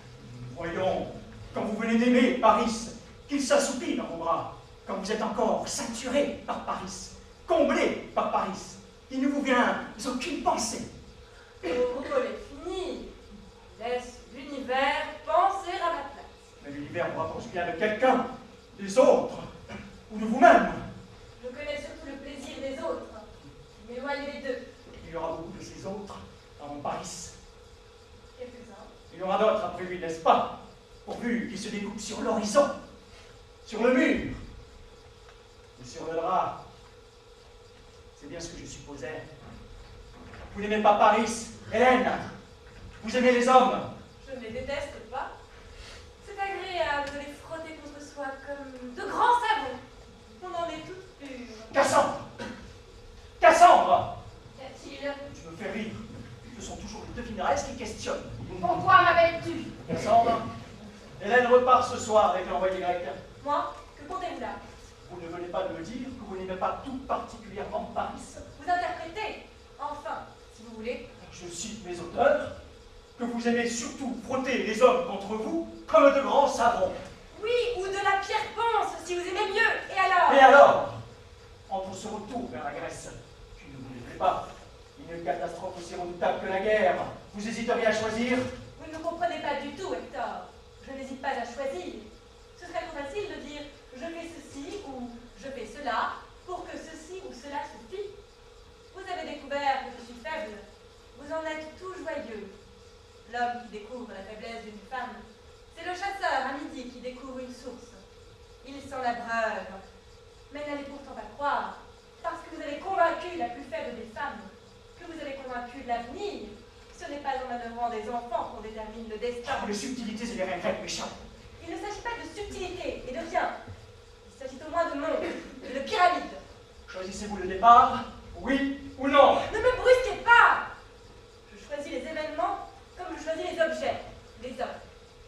Voyons, quand vous venez d'aimer Paris, qu'il s'assoupit dans vos bras, quand vous êtes encore saturé par Paris, comblé par Paris, il ne vous vient aucune pensée. Le rôle est fini. Laisse l'univers penser à ma place. Mais l'univers vous rapproche bien de quelqu'un, des autres, ou de vous-même. Je connais surtout le plaisir des autres. Je m'éloigne des deux. Il y aura beaucoup de ces autres dans mon Paris. Quelques-uns. Il y en aura d'autres après lui, n'est-ce pas? Pourvu qu'ils se découpent sur l'horizon, sur le mur, ou sur le drap. C'est bien ce que je supposais. Vous n'aimez pas Paris, Hélène? Vous aimez les hommes? Je ne les déteste pas. C'est agréable de les frotter contre soi comme de grands savons. On en est toutes pures. Cassandre! Cassandre! Qu'y a-t-il? Tu me fais rire. Ce sont toujours les devineresses qui questionnent. Pourquoi m'appelles-tu? Cassandre, Hélène repart ce soir avec l'envoyé grec. Moi, que comptez-vous là? Vous ne venez pas de me dire que vous n'aimez pas tout particulièrement Paris? Vous interprétez, enfin, si vous voulez. Je cite mes auteurs, que vous aimez surtout frotter les hommes contre vous comme de grands savons. Oui, ou de la pierre ponce, si vous aimez mieux. Et alors? Et alors, entre ce retour vers la Grèce, qui ne vous plaît pas, une catastrophe aussi redoutable que la guerre, vous hésiteriez à choisir? Vous pas à choisir. Ce serait trop facile de dire je fais ceci ou je fais cela pour que ceci ou cela suffit. Vous avez découvert que je suis faible. Vous en êtes tout joyeux. L'homme qui découvre la faiblesse d'une femme, c'est le chasseur à midi qui découvre une source. Il sent la breuve. Mais n'allez pourtant pas croire, parce que vous avez convaincu la plus faible des femmes, que vous avez convaincu de l'avenir. Ce n'est pas en manœuvrant des enfants qu'on détermine le destin. Les subtilités et les rêves méchants. Il ne s'agit pas de subtilité et de rien. Il s'agit au moins de monde et de pyramide. Choisissez-vous le départ, oui ou non? Ne me brusquez pas! Je choisis les événements comme je choisis les objets, les hommes.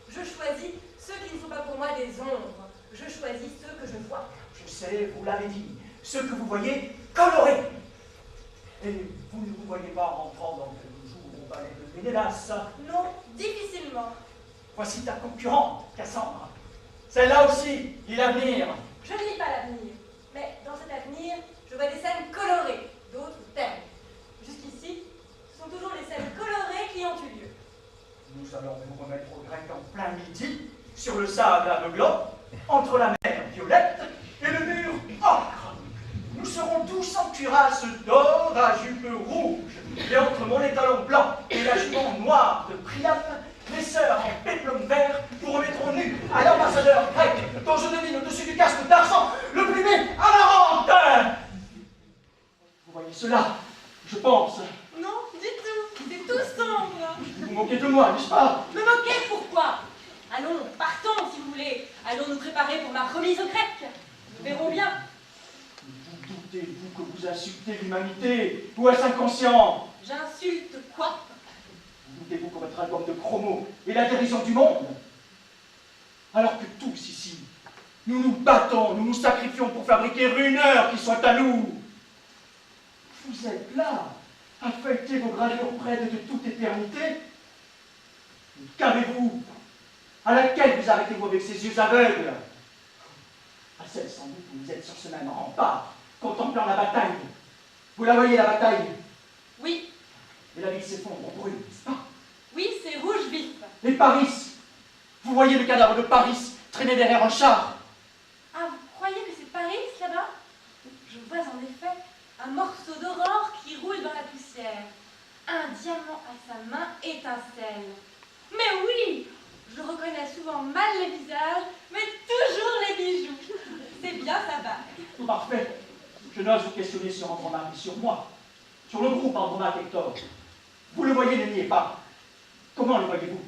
Je choisis ceux qui ne sont pas pour moi des ombres. Je choisis ceux que je vois. Je sais, vous l'avez dit, ceux que vous voyez colorés. Et vous ne vous voyez pas rentrant dans quelques jours au palais de Ménélas. Non, difficilement. Voici ta concurrente, Cassandre. Celle-là aussi lit l'avenir. Je ne lis pas l'avenir, mais dans cet avenir, je vois des scènes colorées, d'autres ternes. Jusqu'ici, ce sont toujours les scènes colorées qui ont eu lieu. Nous allons nous remettre au grec en plein midi, sur le sable aveuglant, entre la mer violette et le mur ocre. Nous serons tous en cuirasse d'or à jupe rouge, et entre mon étalon blanc et la jument noire de Priam, les sœurs en péplum vert vous remettront nus à l'ambassadeur grec, dont je devine au-dessus du casque d'argent le plumet amarante. Vous voyez cela, je pense. Non, du tout. C'est tout sombre. Vous moquez de moi, n'est-ce pas? Me moquer, pourquoi? Allons, partons si vous voulez. Allons nous préparer pour ma remise aux Grecs. Nous verrons bien. Vous doutez-vous que vous insultez l'humanité? Ou est-ce inconscient? J'insulte quoi? Doutez-vous que votre album de promo est la dérision du monde? Alors que tous ici, nous nous battons, nous nous sacrifions pour fabriquer une heure qui soit à nous. Vous êtes là, à feuilleter vos gravures prêtes de toute éternité. Qu'avez-vous? À laquelle vous arrêtez-vous avec ces yeux aveugles? À celle sans doute où vous êtes sur ce même rempart, contemplant la bataille. Vous la voyez, la bataille? Oui. Et la ville s'effondre en bruit, n'est-ce pas? Oui, c'est rouge vif. Et Paris? Vous voyez le cadavre de Paris traîner derrière un char? Ah, vous croyez que c'est Paris, là-bas? Je vois en effet un morceau d'aurore qui roule dans la poussière. Un diamant à sa main étincelle. Mais oui, je reconnais souvent mal les visages, mais toujours les bijoux. C'est bien ça va. Parfait. Je n'ose vous questionner sur Andromaque et sur moi. Sur le groupe Andromaque Hector. Vous le voyez, ne niez pas. Comment le voyez-vous?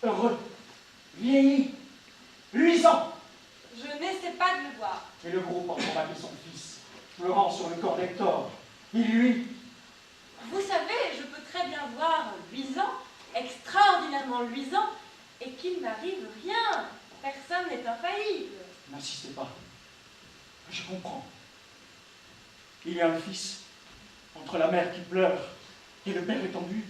Heureux, vieilli, luisant. Je n'essaie pas de le voir. Et le groupe Andromaque et son fils, pleurant sur le corps d'Hector. Il lui... Vous savez, je peux très bien voir luisant, extraordinairement luisant, et qu'il n'arrive rien. Personne n'est infaillible. N'insistez pas. Je comprends. Il y a un fils, entre la mère qui pleure et le père étendu.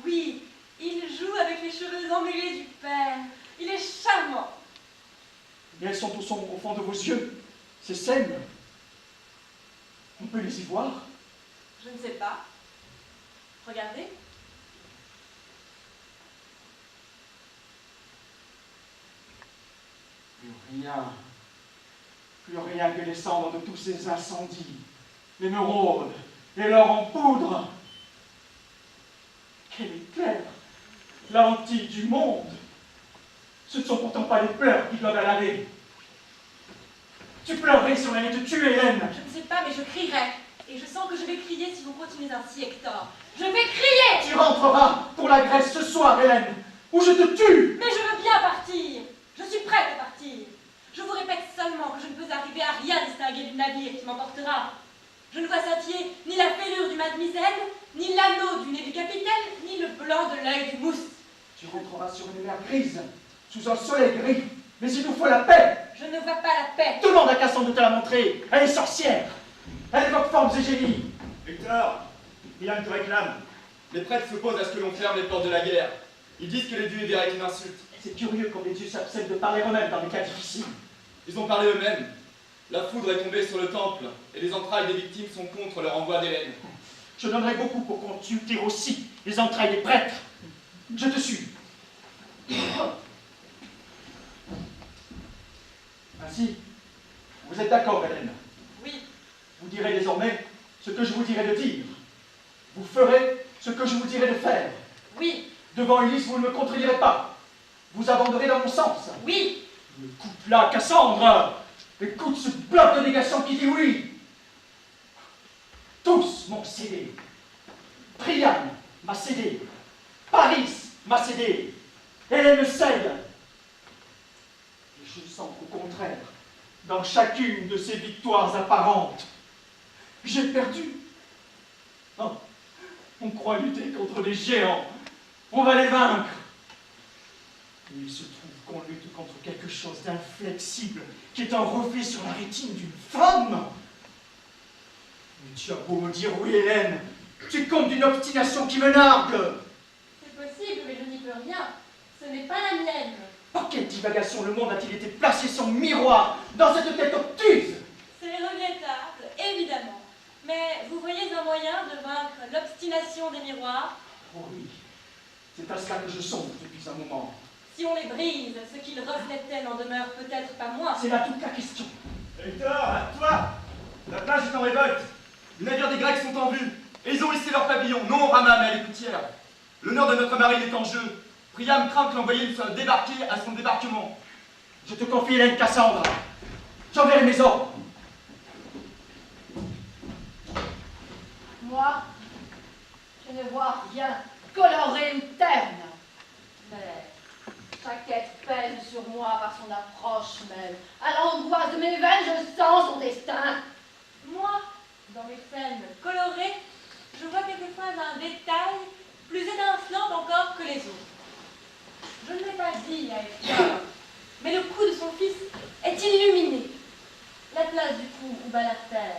Oui, il joue avec les cheveux emmêlés du père. Il est charmant. Et elles sont au fond de vos yeux, ces scènes. On peut les y voir? Je ne sais pas. Regardez. Plus rien que les cendres de tous ces incendies, l'émeraude et l'or en poudre. Quel éclair, la hantille du monde. Ce ne sont pourtant pas les pleurs qui doivent la laver. Tu pleurerais si on allait te tuer, Hélène. Je ne sais pas, mais je crierai. Et je sens que je vais crier si vous continuez ainsi, Hector. Je vais crier! Tu rentreras pour la Grèce ce soir, Hélène, ou je te tue. Mais je veux bien partir. Je suis prête à partir. Je vous répète seulement que je ne peux arriver à rien distinguer du navire qui m'emportera. Je ne vois scintiller ni la fêlure du mademoiselle, ni l'anneau du nez du capitaine, ni le blanc de l'œil du mousse. Tu rentreras sur une mer grise, sous un soleil gris, mais il nous faut la paix. Je ne vois pas la paix. Demande à Cassandre de te la montrer. Elle est sorcière. Elle évoque formes et génies. Hector, Priam te réclame. Les prêtres s'opposent à ce que l'on ferme les portes de la guerre. Ils disent que les dieux y verraient une insulte. C'est curieux quand les dieux s'abstiennent de parler eux-mêmes dans des cas difficiles. Ils ont parlé eux-mêmes. La foudre est tombée sur le temple, et les entrailles des victimes sont contre le renvoi d'Hélène. Je donnerais beaucoup pour qu'on tue aussi les entrailles des prêtres. Je te suis. Ainsi, vous êtes d'accord, Hélène? Oui, Vous direz désormais ce que je vous dirai de dire. Vous ferez ce que je vous dirai de faire. oui, Devant Ulysse, vous ne me contredirez pas. Vous abandonnerez dans mon sens. oui. Écoute-la, Cassandre. Écoute ce bloc de négation qui dit oui. Tous m'ont cédé. Priam m'a cédé. Paris m'a cédé. Hélène me cède. Et je sens qu'au contraire, dans chacune de ces victoires apparentes, j'ai perdu. Oh, on croit lutter contre des géants. On va les vaincre. Et il se trouve qu'on lutte contre quelque chose d'inflexible, qui est un reflet sur la rétine d'une femme. Mais tu as beau me dire oui, Hélène, tu comptes d'une obstination qui me nargue. C'est possible, mais je n'y peux rien. Ce n'est pas la mienne. Par quelle divagation le monde a-t-il été placé son miroir dans cette tête obtuse? C'est regrettable, évidemment. Mais vous voyez un moyen de vaincre l'obstination des miroirs? Oh oui, c'est à cela que je songe depuis un moment. Si on les brise, ce qu'ils reflétaient n'en demeure peut-être pas moins. C'est là toute la question. Hector, à toi! La plage est en révolte. Les navires des Grecs sont en vue. Et ils ont hissé leur pavillon, non Rama, mais à l'écoutière. L'honneur de notre marine est en jeu. Priam craint que l'envoyé ne soit débarqué à son débarquement. Je te confie Hélène Cassandre. J'enverrai mes ordres. Moi, je ne vois rien coloré ou terne. Mais sa quête pèse sur moi par son approche même. À l'angoisse de mes veines, je sens son destin. Moi, dans mes scènes colorées, je vois quelquefois un détail plus étincelant encore que les autres. Je ne l'ai pas dit à Hector, mais le cou de son fils est illuminé. La place du cou où bat la terre.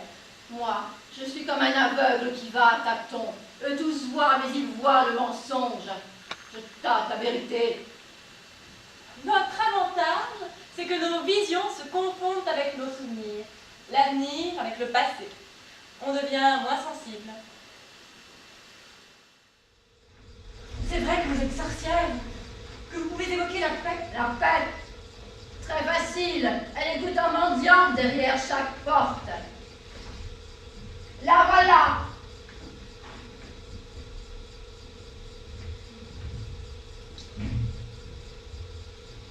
Moi, je suis comme un aveugle qui va à tâtons. Eux tous voient, mais ils voient le mensonge. Je tâte la vérité. Notre avantage, c'est que nos visions se confondent avec nos souvenirs, l'avenir avec le passé. On devient moins sensible. C'est vrai que vous êtes sorcière, que vous pouvez évoquer la paix. La paix, très facile. Elle écoute un mendiant derrière chaque porte. La voilà.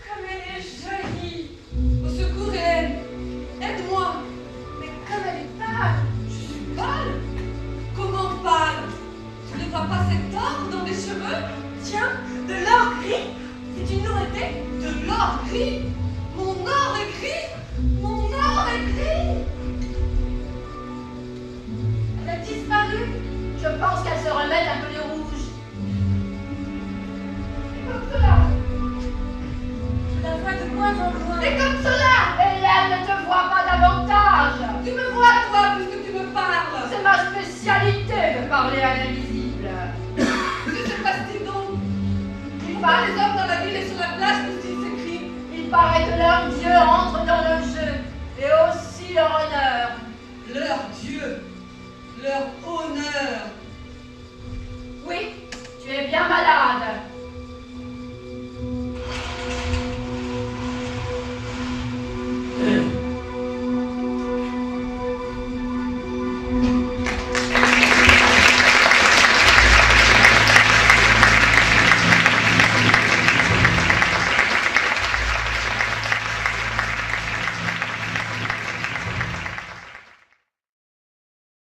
Comme elle est jolie. Au secours, Hélène. Aide-moi. Mais comme elle est pâle. Je suis pâle. Comment pâle? Tu ne vois pas cet or dans mes cheveux? Tiens, de l'or gris. C'est une nouveauté. De l'or gris? Mon or est gris? Mon or est gris? Elle a disparu. Je pense qu'elle se remet un peu de rouge. Et comme cela. Je la vois de moins en moins. Et comme cela. Hélène ne te voit pas davantage. Tu me vois, toi, puisque tu me parles. C'est ma spécialité de parler à l'invisible. Que se passe-t-il donc? Il Pourquoi les hommes dans la ville et sur la place nous-ils s'écrient? Il paraît que leur Dieu entre dans le jeu, et aussi leur honneur. Leur Dieu, leur honneur.